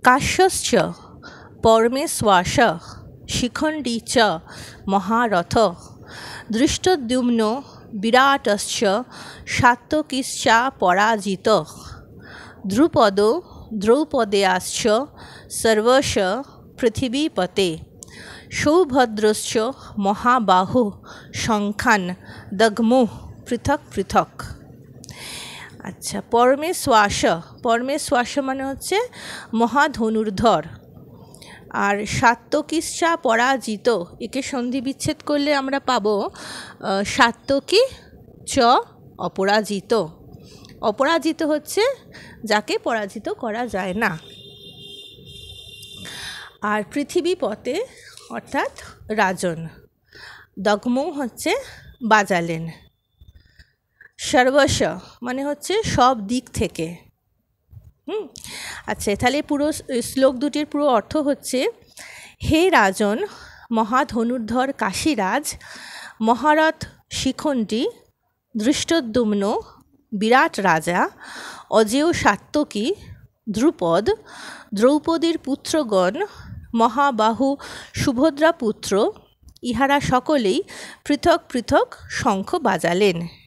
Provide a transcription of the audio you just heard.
काश्यश्च पौर्मेश्वास शिखण्डी च महारथ दृष्टद्युम्नो विराटश्च सात्यकीश्चापराजितः द्रुपदो द्रौपदेयाश्च सर्वश पृथिवीपते सौभद्रश्च महाबाहु शंखान दग्मुः पृथक पृथक। अच्छा, পরমেশ্বাস, পরমেশ্বাস মানে হচ্ছে মহাধনুর্ধর। আর সাত্যকীশ্চা পরাজিত, একে সন্ধি বিচ্ছেদ করলে আমরা পাবো সাত্যকী চ অপরাজিত। অপরাজিত হচ্ছে যাকে পরাজিত করা যায় না। আর পৃথিবীপতে অর্থাৎ রাজন। দগ্মু হচ্ছে বাজালেন। সর্বস্ব মানে হচ্ছে সব দিক থেকে। আচ্ছা, তাহলে পুরো শ্লোক দুটির পুরো অর্থ হচ্ছে, হে রাজন, মহাধনুর্ধর কাশীরাজ, মহারথ শিখণ্ডী, দৃষ্টদ্যুম্ন বিরাট রাজা, অজেয় সাত্যকী, দ্রুপদ, দ্রৌপদীর পুত্রগণ, মহাবাহু সুভদ্রা পুত্র, ইহারা সকলেই পৃথক পৃথক শঙ্খ বাজালেন।